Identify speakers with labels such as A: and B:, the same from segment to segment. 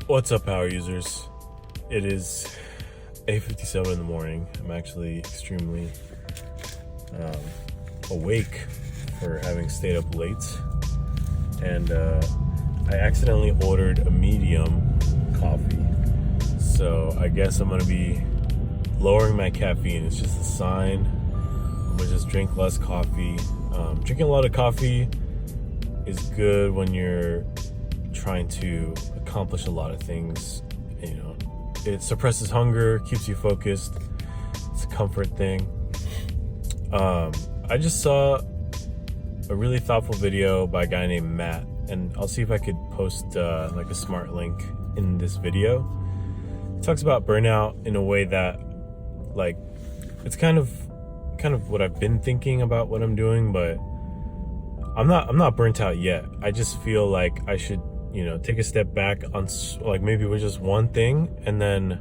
A: What's up, power users? It is 8:57 in the morning. I'm actually extremely awake for having stayed up late, and I accidentally ordered a medium coffee. So I guess I'm gonna be lowering my caffeine. It's just a sign. I'm gonna just drink less coffee. Drinking a lot of coffee is good when you're trying to accomplish a lot of things. You know, it suppresses hunger, keeps you focused. It's a comfort thing. I just saw a really thoughtful video by a guy named Matt, and I'll see if I could post like a smart link in this video. He talks about burnout in a way that, like, it's kind of what I've been thinking about what I'm doing, but I'm not burnt out yet. I just feel like I should, take a step back on, like, maybe with just one thing, and then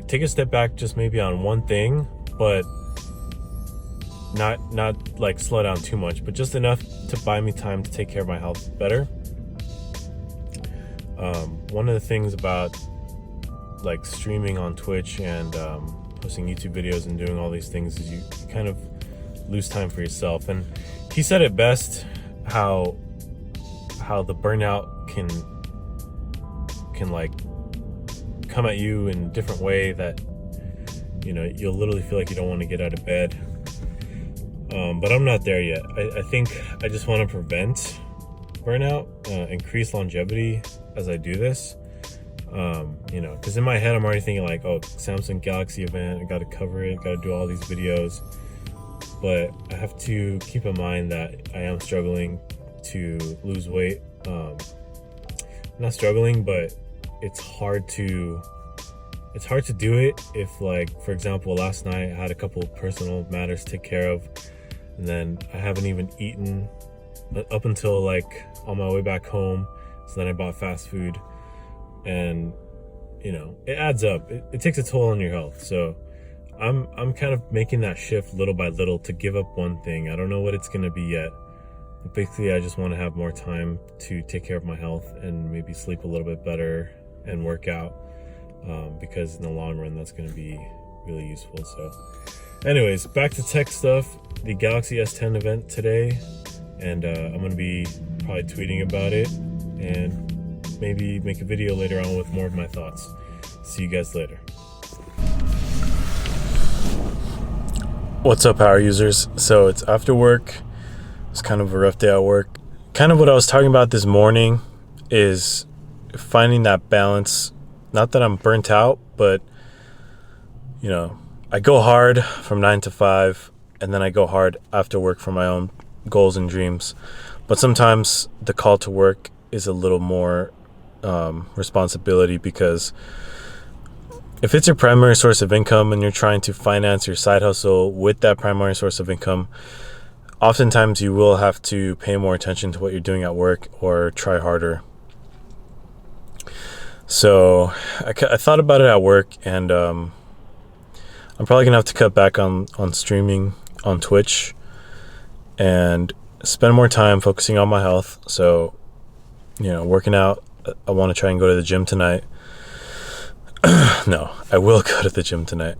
A: take a step back just maybe on one thing, but not like slow down too much, but just enough to buy me time to take care of my health better. One of the things about like streaming on Twitch and posting YouTube videos and doing all these things is you kind of lose time for yourself. And he said it best, how the burnout can like come at you in a different way that you'll literally feel like you don't want to get out of bed. But I'm not there yet. I think I just want to prevent burnout, increase longevity as I do this. Because in my head I'm already thinking like, oh, Samsung Galaxy event, I got to cover it, got to do all these videos. But I have to keep in mind that I am struggling to lose weight. Not struggling, but it's hard to do it if, like, for example, last night I had a couple of personal matters to take care of, and then I haven't even eaten up until like on my way back home. So then I bought fast food, and it adds up. It takes a toll on your health. So I'm kind of making that shift little by little to give up one thing. I don't know what it's gonna be yet, but basically I just want to have more time to take care of my health and maybe sleep a little bit better and work out, because in the long run that's going to be really useful. So anyways, back to tech stuff. The Galaxy S10 event today, and I'm going to be probably tweeting about it and maybe make a video later on with more of my thoughts. See you guys later. What's up, power users? So it's after work. It's kind of a rough day at work. Kind of what I was talking about this morning is finding that balance. Not that I'm burnt out, but I go hard from 9 to 5, and then I go hard after work for my own goals and dreams. But sometimes the call to work is a little more responsibility, because if it's your primary source of income and you're trying to finance your side hustle with that primary source of income, oftentimes you will have to pay more attention to what you're doing at work or try harder. So I thought about it at work, and I'm probably gonna have to cut back on streaming on Twitch and spend more time focusing on my health. So working out. I want to try and go to the gym tonight. No, I will go to the gym tonight.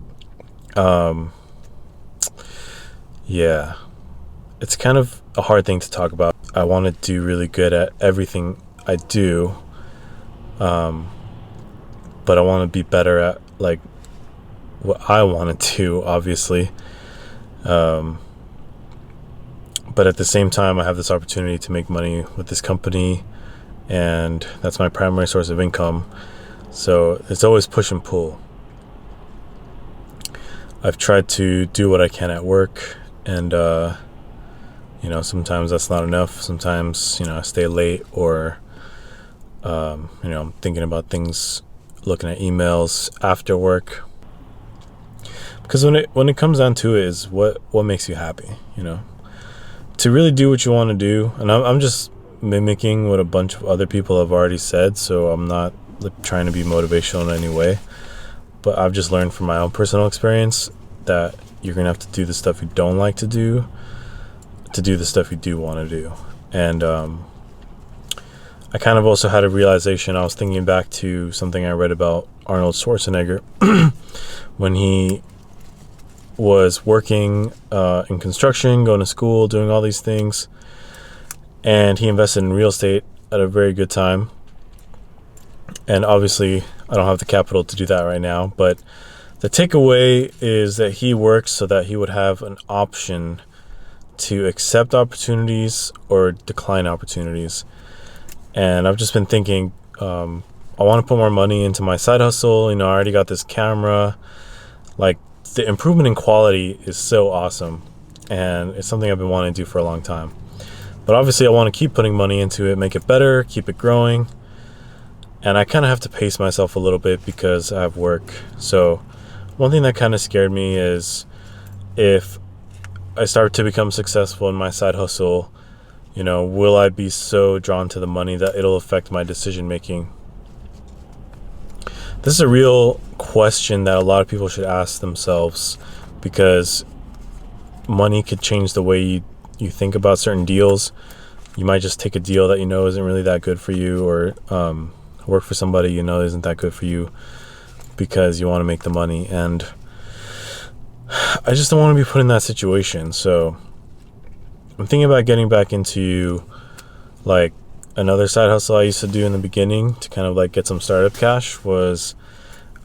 A: Yeah, it's kind of a hard thing to talk about. I want to do really good at everything I do, but I want to be better at like what I want to do, obviously. But at the same time, I have this opportunity to make money with this company, and that's my primary source of income. So it's always push and pull. I've tried to do what I can at work, and sometimes that's not enough. Sometimes I stay late, or I'm thinking about things, looking at emails after work. Because when it comes down to it, is what makes you happy, to really do what you want to do. And I'm just mimicking what a bunch of other people have already said, so I'm not trying to be motivational in any way. But I've just learned from my own personal experience that you're gonna have to do the stuff you don't like to do the stuff you do want to do. And I kind of also had a realization. I was thinking back to something I read about Arnold Schwarzenegger when he was working in construction, going to school, doing all these things, and he invested in real estate at a very good time. And obviously, I don't have the capital to do that right now, but the takeaway is that he works so that he would have an option to accept opportunities or decline opportunities. And I've just been thinking, I want to put more money into my side hustle. I already got this camera. Like, the improvement in quality is so awesome, and it's something I've been wanting to do for a long time. But obviously, I want to keep putting money into it, make it better, keep it growing. And I kind of have to pace myself a little bit because I have work. So one thing that kind of scared me is if I start to become successful in my side hustle, will I be so drawn to the money that it'll affect my decision making? This is a real question that a lot of people should ask themselves, because money could change the way you think about certain deals. You might just take a deal that isn't really that good for you, or work for somebody isn't that good for you because you want to make the money. And I just don't want to be put in that situation. So I'm thinking about getting back into like another side hustle I used to do in the beginning to kind of like get some startup cash. Was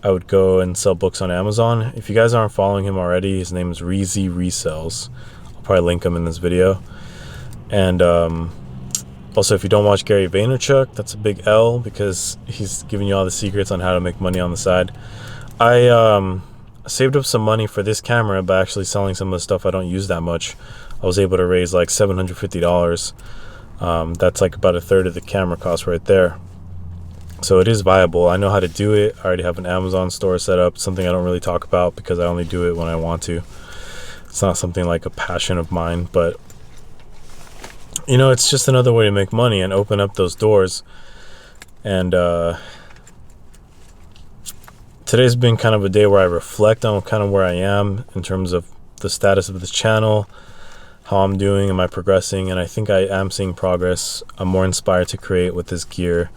A: I would go and sell books on Amazon. If you guys aren't following him already, his name is Reezy Resells. I'll probably link him in this video. And also, if you don't watch Gary Vaynerchuk, that's a big L, because he's giving you all the secrets on how to make money on the side. I saved up some money for this camera by actually selling some of the stuff I don't use that much. I was able to raise like $750. That's like about a third of the camera cost right there. So it is viable. I know how to do it. I already have an Amazon store set up, something I don't really talk about because I only do it when I want to. It's not something like a passion of mine, but it's just another way to make money and open up those doors. And today's been kind of a day where I reflect on kind of where I am in terms of the status of this channel, how I'm doing, am I progressing? And I think I am seeing progress. I'm more inspired to create with this gear.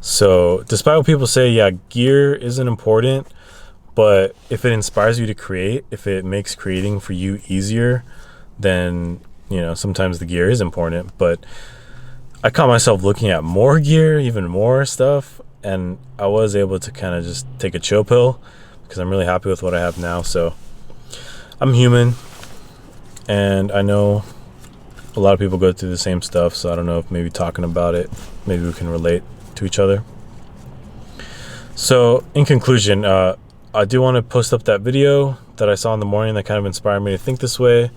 A: So despite what people say, yeah, gear isn't important, but if it inspires you to create, if it makes creating for you easier, then sometimes the gear is important. But I caught myself looking at more gear, even more stuff, and I was able to kind of just take a chill pill because I'm really happy with what I have now. So I'm human, and I know a lot of people go through the same stuff, so I don't know if maybe talking about it, maybe we can relate to each other. So in conclusion, I do want to post up that video that I saw in the morning that kind of inspired me to think this way.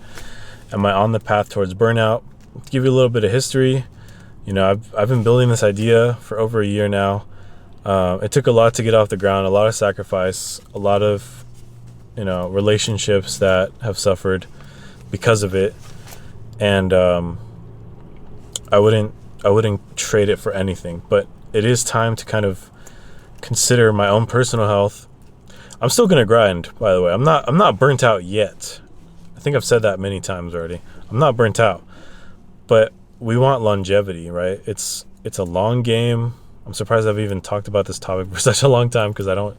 A: Am I on the path towards burnout? To give you a little bit of history, I've been building this idea for over a year now. It took a lot to get off the ground, a lot of sacrifice, a lot of relationships that have suffered because of it. And I wouldn't trade it for anything. But it is time to kind of consider my own personal health. I'm still gonna grind, by the way. I'm not burnt out yet. I think I've said that many times already. I'm not burnt out, but we want longevity, right? It's a long game. I'm surprised I've even talked about this topic for such a long time because I don't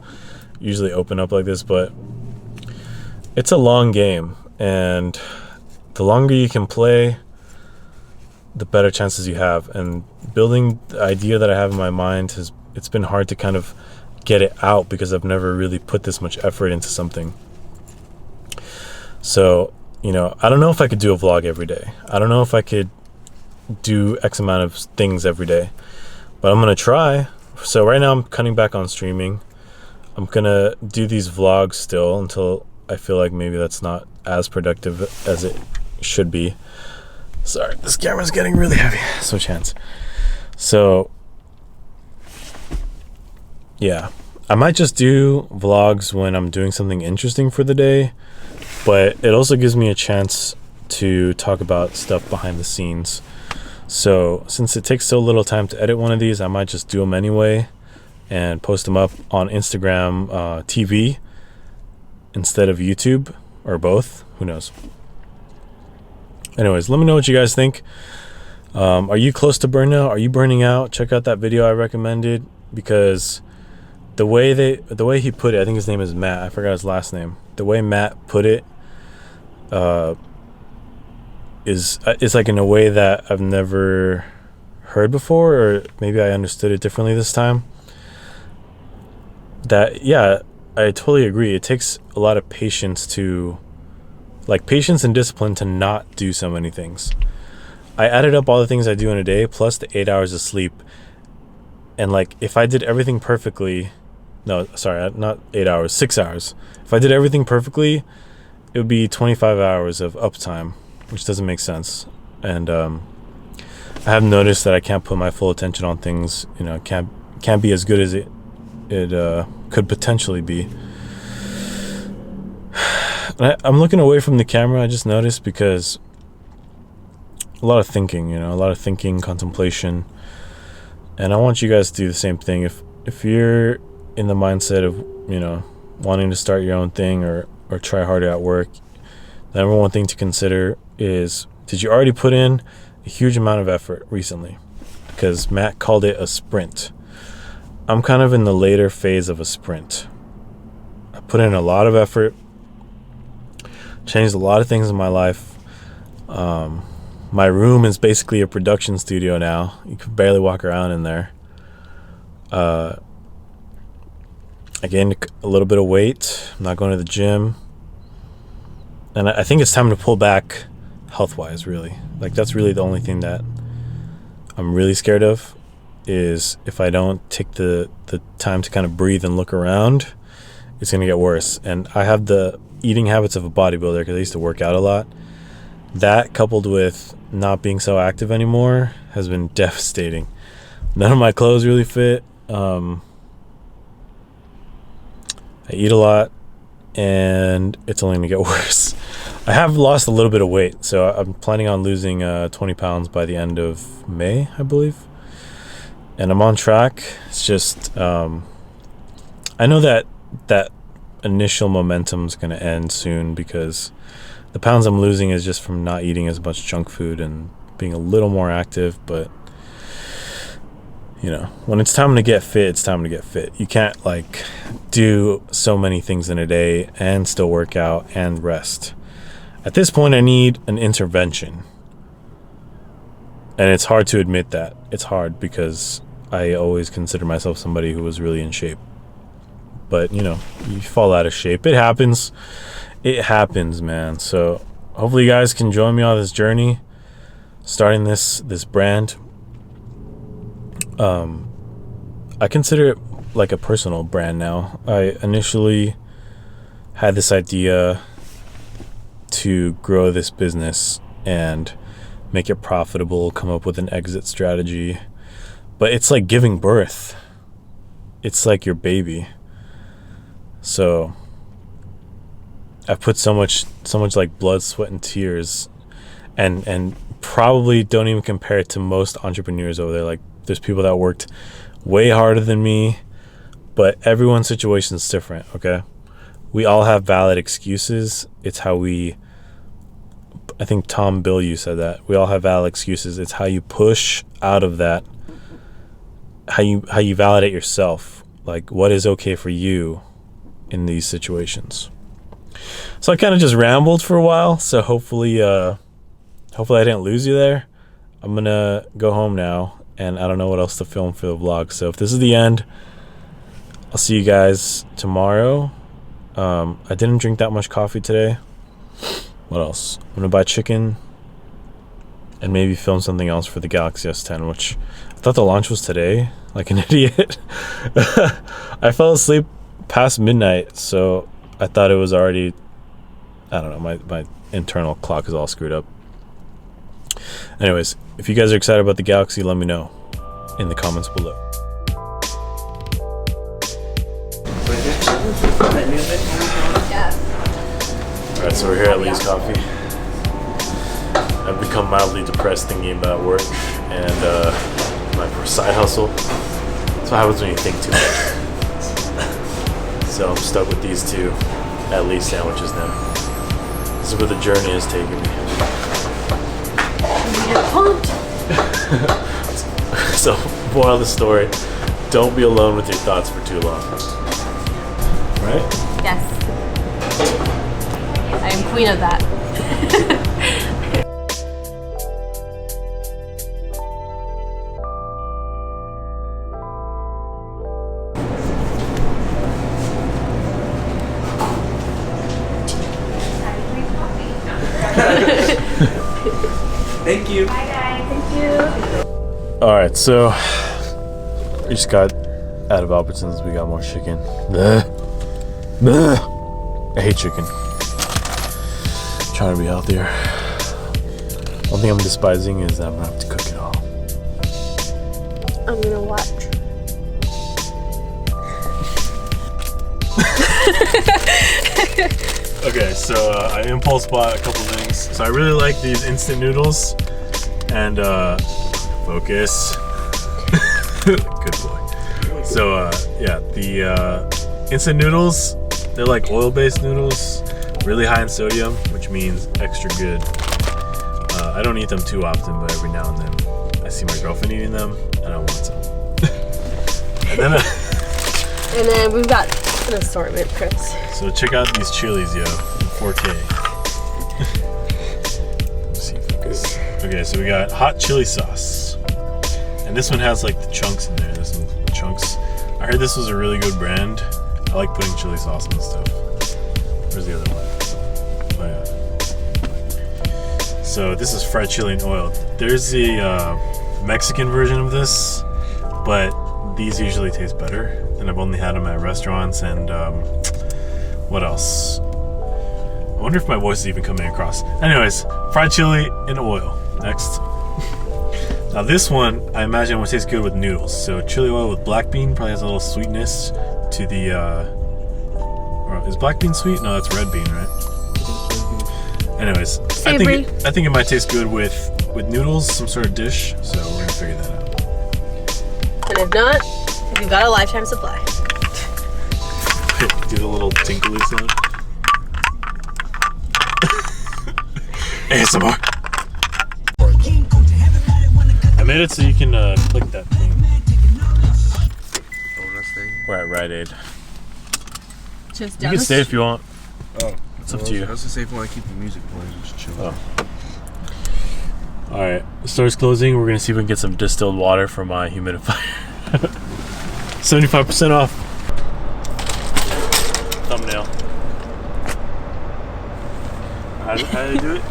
A: usually open up like this, but it's a long game, and the longer you can play, the better chances you have. And building the idea that I have in my mind it's been hard to kind of get it out because I've never really put this much effort into something. So, I don't know if I could do a vlog every day. I don't know if I could do X amount of things every day, but I'm going to try. So right now I'm cutting back on streaming. I'm going to do these vlogs still until I feel like maybe that's not as productive as it should be. Sorry, this camera's getting really heavy. Switch hands. So, yeah. I might just do vlogs when I'm doing something interesting for the day, but it also gives me a chance to talk about stuff behind the scenes. So since it takes so little time to edit one of these, I might just do them anyway and post them up on Instagram TV instead of YouTube, or both. Who knows? Anyways, let me know what you guys think. Are you close to burnout? Are you burning out? Check out that video I recommended, because the way he put it, I think his name is Matt. I forgot his last name. The way Matt put it is like in a way that I've never heard before, or maybe I understood it differently this time. That, yeah, I totally agree. It takes a lot of patience and discipline to not do so many things. I added up all the things I do in a day plus the 8 hours of sleep, and like if I did everything perfectly, no, sorry, not 8 hours, 6 hours. If I did everything perfectly, it would be 25 hours of uptime, which doesn't make sense. And I have noticed that I can't put my full attention on things. You know, can't be as good as it could potentially be. I'm looking away from the camera, I just noticed, because a lot of thinking, contemplation. And I want you guys to do the same thing. If you're in the mindset of, wanting to start your own thing or try harder at work, the number one thing to consider is, did you already put in a huge amount of effort recently? Because Matt called it a sprint. I'm kind of in the later phase of a sprint. I put in a lot of effort, changed a lot of things in my life. My room is basically a production studio now. You can barely walk around in there. I gained a little bit of weight. I'm not going to the gym. And I think it's time to pull back health-wise, really. Like, that's really the only thing that I'm really scared of, is if I don't take the time to kind of breathe and look around, it's going to get worse. And I have the eating habits of a bodybuilder because I used to work out a lot. That, coupled with not being so active anymore, has been devastating. None of my clothes really fit. I eat a lot, and it's only going to get worse. I have lost a little bit of weight, so I'm planning on losing 20 pounds by the end of May, I believe. And I'm on track. It's just, I know that initial momentum's going to end soon, because the pounds I'm losing is just from not eating as much junk food and being a little more active. But, when it's time to get fit, it's time to get fit. You can't, do so many things in a day and still work out and rest. At this point, I need an intervention. And it's hard to admit that. It's hard because I always consider myself somebody who was really in shape. But, you fall out of shape. It happens. It happens, man. So hopefully you guys can join me on this journey, starting this brand. I consider it like a personal brand now. I initially had this idea to grow this business and make it profitable, come up with an exit strategy. But it's like giving birth. It's like your baby. So I've put so much like blood, sweat, and tears, and probably don't even compare it to most entrepreneurs over there. Like, there's people that worked way harder than me, but everyone's situation is different, okay? We all have valid excuses. It's how I think Tom Bilyeu said that. We all have valid excuses. It's how you push out of that, how you validate yourself, like what is okay for you in these situations. So I kind of just rambled for a while, so hopefully I didn't lose you there. I'm gonna go home now, and I don't know what else to film for the vlog. So if this is the end, I'll see you guys tomorrow. I didn't drink that much coffee today. What else? I'm gonna buy chicken and maybe film something else for the Galaxy S10, which I thought the launch was today, like an idiot. I fell asleep past midnight, so I thought it was already, I don't know, my internal clock is all screwed up. Anyways, if you guys are excited about the Galaxy, let me know in the comments below. Alright, so we're here at Lee's Coffee. I've become mildly depressed thinking about work and my side hustle. That's what happens when you think too much. So I'm stuck with these two at Lee's sandwiches now. This is where the journey is taking me.
B: You're pumped.
A: So, moral of the story, don't be alone with your thoughts for too long. Right?
B: Yes. I am queen of that.
A: Thank you.
B: Bye guys. Thank you.
A: Alright, so we just got out of Albertsons. We got more chicken. I hate chicken. I'm trying to be healthier. One thing I'm despising is that I'm gonna have to cook it all.
B: I'm gonna watch.
A: Okay, so I impulse bought a couple things. So I really like these instant noodles and focus. Good boy. So yeah, the instant noodles, they're like oil-based noodles, really high in sodium, which means extra good. I don't eat them too often, but every now and then I see my girlfriend eating them and I want some.
B: And then we've got an assortment, Chris.
A: So check out these chilies, yo, in 4K. Let's see, focus. Okay, so we got hot chili sauce. And this one has like the chunks in there. There's some chunks. I heard this was a really good brand. I like putting chili sauce on stuff. Where's the other one? Oh yeah. So this is fried chili and oil. There's the Mexican version of this, but these usually taste better. And I've only had them at restaurants and what else? I wonder if my voice is even coming across. Anyways, fried chili and oil. Next. Now this one, I imagine would taste good with noodles. So chili oil with black bean probably has a little sweetness to the, or is black bean sweet? No, that's red bean, right? Anyways, I think it might taste good with noodles, some sort of dish. So we're gonna figure that out.
B: And if not, you've got a lifetime supply.
A: Do the little tinkly sound. ASMR. I made it so you can click that thing. We're at Rite Aid.
B: Just
A: You can stay if you want.
C: Oh,
A: it's up to you.
C: I was gonna say if you want to keep the music playing, just chill.
A: Oh. All right, the store's closing. We're gonna see if we can get some distilled water from my humidifier. 75% off. Thumbnail. How do they do it?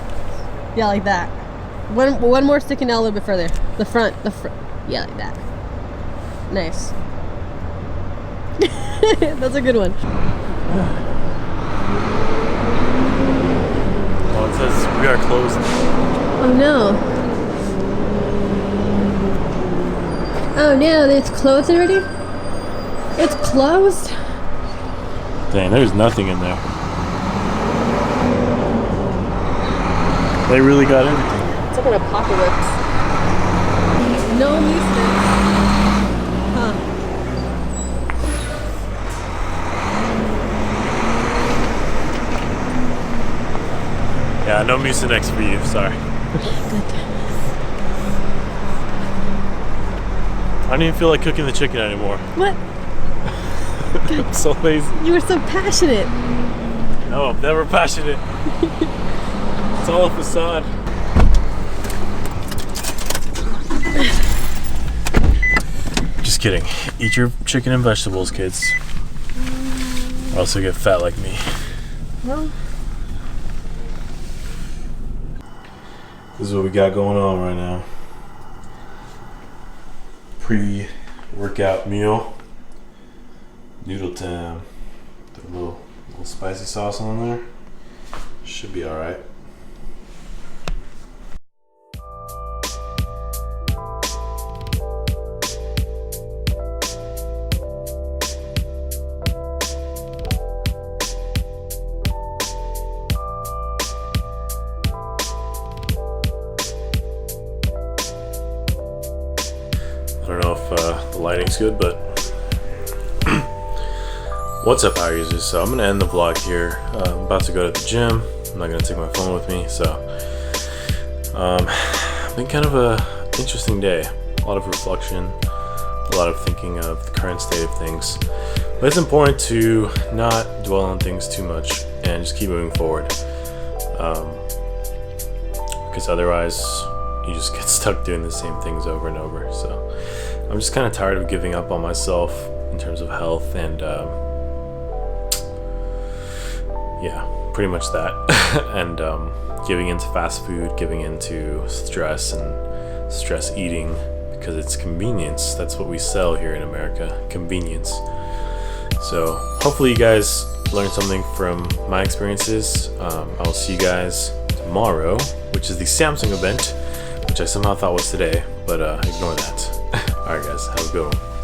B: Yeah, like that. One more sticking out a little bit further. The front. Yeah, like that. Nice. That's a good one.
A: Oh, it says we are closed.
B: Oh no. Oh no, it's closed already? It's closed?
A: Dang, there's nothing in there. They really got everything.
B: It's like an apocalypse. No Mucinex. Huh.
A: Yeah, no Mucinex for you, sorry.
B: Good.
A: I don't even feel like cooking the chicken anymore.
B: What?
A: I'm so lazy.
B: You were so passionate.
A: No, I'm never passionate. It's all a facade. Just kidding. Eat your chicken and vegetables, kids. Or else you'll get fat like me.
B: Well,
A: this is what we got going on right now. Pre-workout meal. Noodle time. Put a little spicy sauce on there. Should be alright. I don't know if the lighting's good, but what's up, Power Users? So I'm gonna end the vlog here. I'm about to go to the gym. I'm not gonna take my phone with me, so I've been kind of a interesting day. A lot of reflection, a lot of thinking of the current state of things. But it's important to not dwell on things too much and just keep moving forward. Because otherwise, you just get stuck doing the same things over and over. So I'm just kind of tired of giving up on myself in terms of health and yeah, pretty much that. And giving into fast food, giving into stress and stress eating, because it's convenience. That's what we sell here in America, convenience. So hopefully you guys learned something from my experiences. I will see you guys tomorrow, which is the Samsung event, which I somehow thought was today, but ignore that. Alright guys, have a good one.